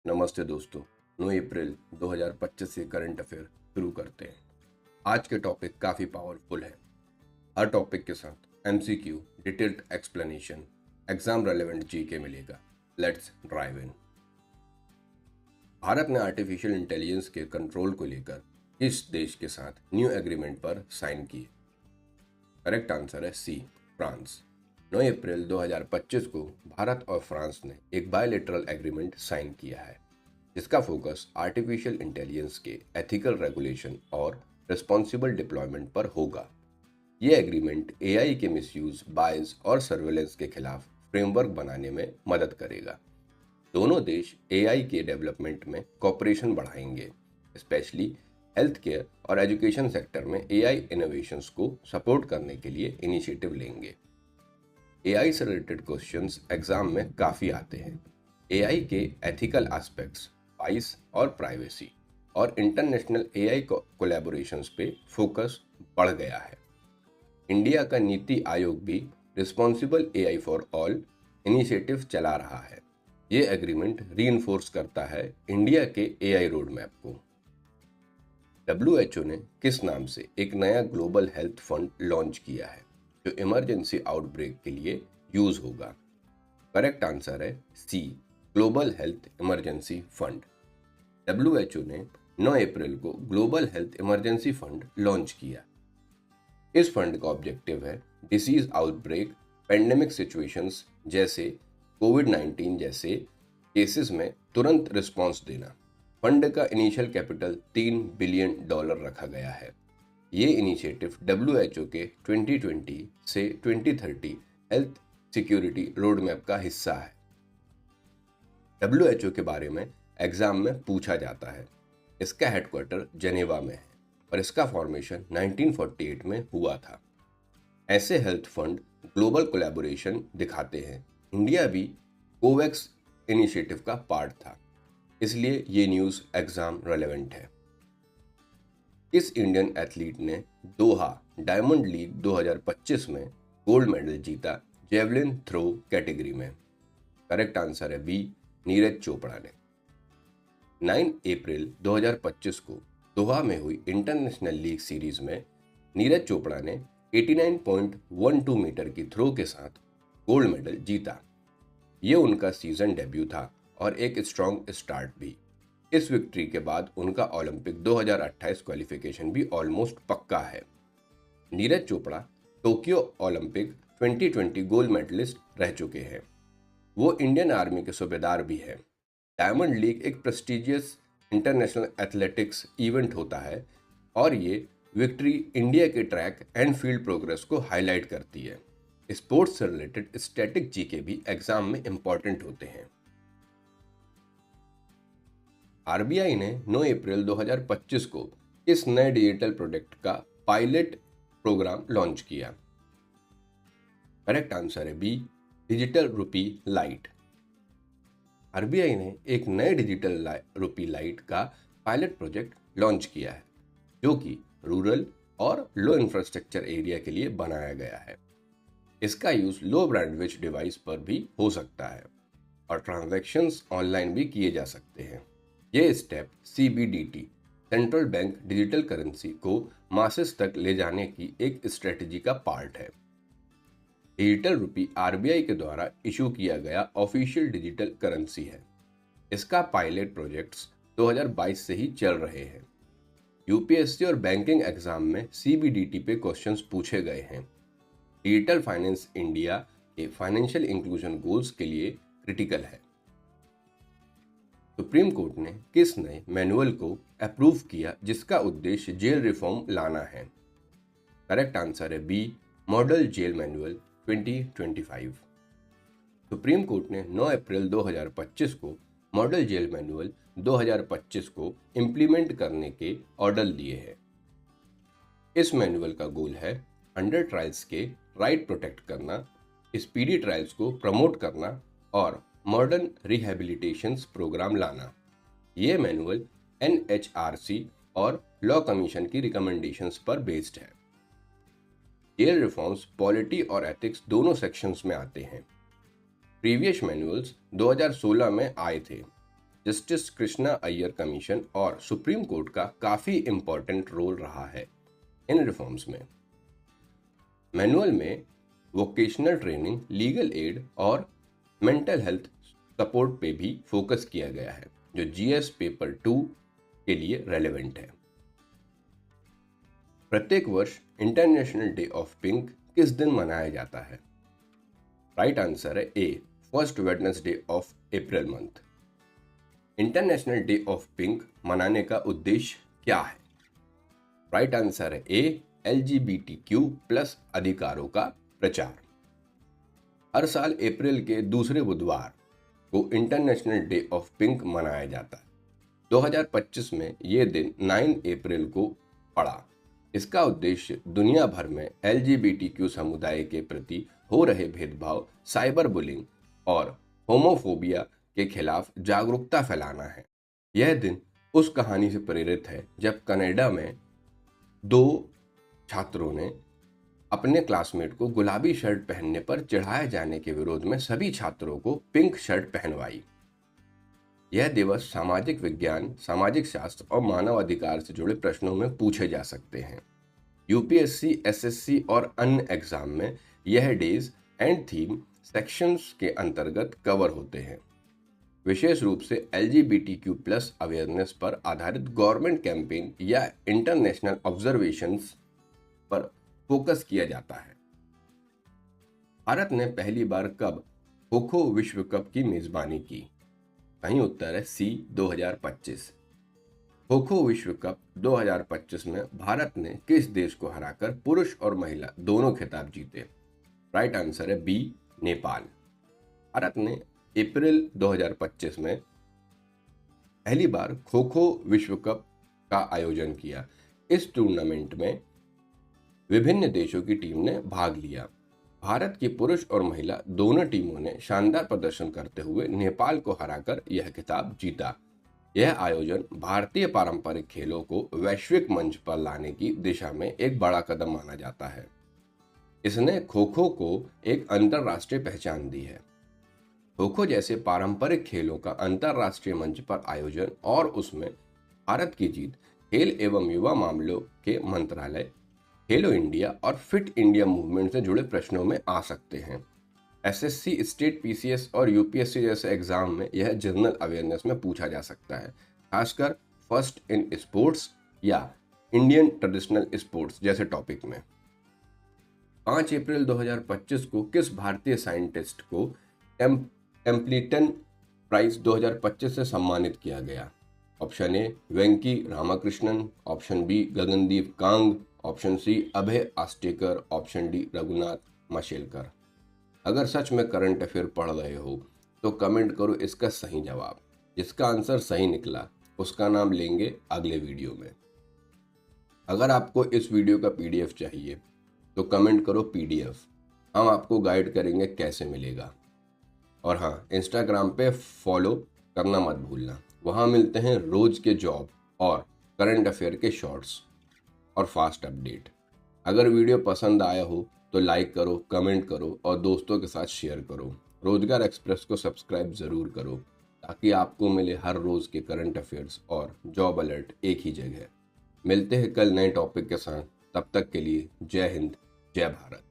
नमस्ते दोस्तों। 9 अप्रैल 2025 से करंट अफेयर शुरू करते हैं। आज के टॉपिक काफ़ी पावरफुल है। हर टॉपिक के साथ MCQ, detailed explanation, exam relevant GK मिलेगा। Let's drive in. भारत ने आर्टिफिशियल इंटेलिजेंस के कंट्रोल को लेकर किस देश के साथ न्यू एग्रीमेंट पर साइन किए? करेक्ट आंसर है सी, फ्रांस। 9 अप्रैल 2025 को भारत और फ्रांस ने एक बायलैटरल एग्रीमेंट साइन किया है जिसका फोकस आर्टिफिशियल इंटेलिजेंस के एथिकल रेगुलेशन और रिस्पॉन्सिबल डिप्लॉयमेंट पर होगा। ये एग्रीमेंट एआई के मिसयूज, बायस और सर्वेलेंस के खिलाफ फ्रेमवर्क बनाने में मदद करेगा। दोनों देश एआई के डेवलपमेंट में कॉपरेशन बढ़ाएंगे, स्पेशली हेल्थ केयर और एजुकेशन सेक्टर में एआई इनोवेशंस को सपोर्ट करने के लिए इनिशिएटिव लेंगे। एआई से रिलेटेड क्वेश्चंस एग्जाम में काफ़ी आते हैं। एआई के एथिकल एस्पेक्ट्स, बाइस और प्राइवेसी और इंटरनेशनल एआई कोलैबोरेशंस पे फोकस बढ़ गया है। इंडिया का नीति आयोग भी responsible AI for all initiative चला रहा है। ये एग्रीमेंट रीइंफोर्स करता है इंडिया के एआई रोड मैप को। WHO ने किस नाम से एक नया ग्लोबल हेल्थ फंड लॉन्च किया है जो इमरजेंसी आउटब्रेक के लिए यूज होगा? करेक्ट आंसर है C, global health emergency fund. WHO ने 9 अप्रैल को global health emergency fund launch किया। इस फंड का ऑब्जेक्टिव है डिसीज आउटब्रेक, पेंडेमिक सिचुएशंस जैसे कोविड-19 जैसे केसेस में तुरंत रिस्पांस देना। फंड का इनिशियल कैपिटल $3 बिलियन रखा गया है। ये इनिशिएटिव WHO के 2020 से 2030 हेल्थ सिक्योरिटी रोड मैप का हिस्सा है। WHO के बारे में एग्जाम में पूछा जाता है। इसका हेडक्वार्टर जेनेवा में है और इसका फॉर्मेशन 1948 में हुआ था। ऐसे हेल्थ फंड ग्लोबल कोलैबोरेशन दिखाते हैं। इंडिया भी कोवैक्स इनिशिएटिव का पार्ट था, इसलिए ये न्यूज़ एग्जाम रेलेवेंट है। इस इंडियन एथलीट ने दोहा डायमंड लीग 2025 में गोल्ड मेडल जीता जेवलिन थ्रो कैटेगरी में? करेक्ट आंसर है बी, नीरज चोपड़ा ने। 9 अप्रैल 2025 को दोहा में हुई इंटरनेशनल लीग सीरीज में नीरज चोपड़ा ने 89.12 मीटर की थ्रो के साथ गोल्ड मेडल जीता। ये उनका सीजन डेब्यू था और एक स्ट्रॉन्ग स्टार्ट भी। इस विक्ट्री के बाद उनका ओलंपिक 2028 क्वालिफिकेशन भी ऑलमोस्ट पक्का है। Neeraj Chopra Tokyo Olympic 2020 gold medallist रह चुके हैं। वो इंडियन आर्मी के सूबेदार भी है। डायमंड लीग एक प्रेस्टिजियस इंटरनेशनल एथलेटिक्स इवेंट होता है और ये विक्ट्री इंडिया के ट्रैक एंड फील्ड प्रोग्रेस को हाईलाइट करती है। स्पोर्ट्स से रिलेटेड स्टैटिक जीके भी एग्जाम में इंपॉर्टेंट होते हैं। आरबीआई ने 9 अप्रैल 2025 को इस नए डिजिटल प्रोडक्ट का पायलट प्रोग्राम लॉन्च किया? करेक्ट आंसर है B, digital rupee lite. RBI ने एक नए डिजिटल रुपी लाइट का पायलट प्रोजेक्ट लॉन्च किया है जो कि रूरल और लो इंफ्रास्ट्रक्चर एरिया के लिए बनाया गया है। इसका यूज लो ब्रांडविड्थ डिवाइस पर भी हो सकता है और ट्रांजैक्शंस ऑनलाइन भी किए जा सकते हैं। ये step CBDT, central bank digital currency को मासेस तक ले जाने की एक स्ट्रेटजी का पार्ट है। डिजिटल रुपी आरबीआई के द्वारा इशू किया गया ऑफिशियल डिजिटल करेंसी है। इसका पायलट प्रोजेक्ट्स 2022 से ही चल रहे हैं। यूपीएससी और बैंकिंग एग्जाम में CBDT पे क्वेश्चंस पूछे गए हैं। डिजिटल फाइनेंस इंडिया के फाइनेंशियल इंक्लूजन गोल्स के लिए क्रिटिकल है। सुप्रीम कोर्ट ने किस नए मैनुअल को अप्रूव किया जिसका उद्देश्य जेल रिफॉर्म लाना है? करेक्ट आंसर है B, model jail manual 2025। Supreme court ने 9 अप्रैल 2025 को मॉडल जेल मैनुअल 2025 को इम्प्लीमेंट करने के ऑर्डर दिए हैं। इस मैनुअल का गोल है अंडर ट्रायल्स के राइट प्रोटेक्ट करना, स्पीडी ट्रायल्स को प्रमोट करना और मॉडर्न रिहेबिलिटेशंस प्रोग्राम लाना। ये मैनुअल NHRC और लॉ कमीशन की रिकमेंडेशंस पर बेस्ड है। जेल रिफॉर्म्स पॉलिटी और एथिक्स दोनों सेक्शंस में आते हैं। प्रीवियस मैनुअल्स 2016 में आए थे। जस्टिस कृष्णा अय्यर कमीशन और सुप्रीम कोर्ट का काफ़ी इम्पोर्टेंट रोल रहा है इन रिफॉर्म्स में। मैनुअल में वोकेशनल ट्रेनिंग, लीगल एड और मेंटल हेल्थ सपोर्ट पे भी फोकस किया गया है, जो जीएस पेपर 2 के लिए रेलेवेंट है। प्रत्येक वर्ष इंटरनेशनल डे ऑफ पिंक किस दिन मनाया जाता है? राइट आंसर है A, first Wednesday of April month. International day of pink मनाने का उद्देश्य क्या है? राइट आंसर है ए, LGBTQ+ अधिकारों का प्रचार। हर साल अप्रैल के दूसरे बुधवार को इंटरनेशनल डे ऑफ पिंक मनाया जाता है। 2025 में ये दिन 9 अप्रैल को पड़ा। इसका उद्देश्य दुनिया भर में LGBTQ समुदाय के प्रति हो रहे भेदभाव, साइबर बुलिंग और होमोफोबिया के खिलाफ जागरूकता फैलाना है। यह दिन उस कहानी से प्रेरित है जब कनाडा में 2 छात्रों ने अपने क्लासमेट को गुलाबी शर्ट पहनने पर चिढ़ाए जाने के विरोध में सभी छात्रों को पिंक शर्ट पहनवाई। यह दिवस सामाजिक विज्ञान, सामाजिक शास्त्र और मानव अधिकार से जुड़े प्रश्नों में पूछे जा सकते हैं। यूपीएससी, एसएससी और अन्य एग्जाम में यह डेज एंड थीम सेक्शंस के अंतर्गत कवर होते हैं। विशेष रूप से LGBTQ+ अवेयरनेस पर आधारित गवर्नमेंट कैंपेन या इंटरनेशनल ऑब्जर्वेशंस पर फोकस किया जाता है। भारत ने पहली बार कब खो खो विश्व कप की मेजबानी की? सही उत्तर है सी, 2025। खो खो विश्व कप 2025 में भारत ने किस देश को हराकर पुरुष और महिला दोनों खिताब जीते? राइट आंसर है बी, नेपाल। भारत ने अप्रैल 2025 में पहली बार खो खो विश्व कप का आयोजन किया। इस टूर्नामेंट में विभिन्न देशों की टीम ने भाग लिया। भारत की पुरुष और महिला दोनों टीमों ने शानदार प्रदर्शन करते हुए नेपाल को हराकर यह खिताब जीता। यह आयोजन भारतीय पारंपरिक खेलों को वैश्विक मंच पर लाने की दिशा में एक बड़ा कदम माना जाता है। इसने खो खो को एक अंतर्राष्ट्रीय पहचान दी है। खो खो जैसे पारंपरिक खेलों का अंतर्राष्ट्रीय मंच पर आयोजन और उसमें भारत की जीत खेल एवं युवा मामलों के मंत्रालय, खेलो इंडिया और फिट इंडिया मूवमेंट से जुड़े प्रश्नों में आ सकते हैं। एसएससी, स्टेट पीसीएस और यूपीएससी जैसे एग्जाम में यह जनरल अवेयरनेस में पूछा जा सकता है, खासकर फर्स्ट इन स्पोर्ट्स या इंडियन ट्रेडिशनल स्पोर्ट्स जैसे टॉपिक में। 5 अप्रैल 2025 को किस भारतीय साइंटिस्ट को टेम्पल्टन प्राइज 2025 से सम्मानित किया गया? Option A, Venki Ramakrishnan, option B, Gagandeep Kang, option C, Abhay Ashtekar, option D, Raghunath Mashelkar. अगर सच में करंट अफेयर पढ़ रहे हो तो कमेंट करो इसका सही जवाब। जिसका आंसर सही निकला उसका नाम लेंगे अगले वीडियो में। अगर आपको इस वीडियो का PDF चाहिए तो कमेंट करो PDF, हम आपको गाइड करेंगे कैसे मिलेगा। और हाँ, इंस्टाग्राम पे फॉलो करना मत भूलना, वहाँ मिलते हैं रोज के जॉब और करंट अफेयर के शॉर्ट्स और फास्ट अपडेट। अगर वीडियो पसंद आया हो तो लाइक करो, कमेंट करो और दोस्तों के साथ शेयर करो। रोजगार एक्सप्रेस को सब्सक्राइब ज़रूर करो ताकि आपको मिले हर रोज़ के करंट अफेयर्स और जॉब अलर्ट एक ही जगह। मिलते हैं कल नए टॉपिक के साथ, तब तक के लिए जय हिंद, जय भारत।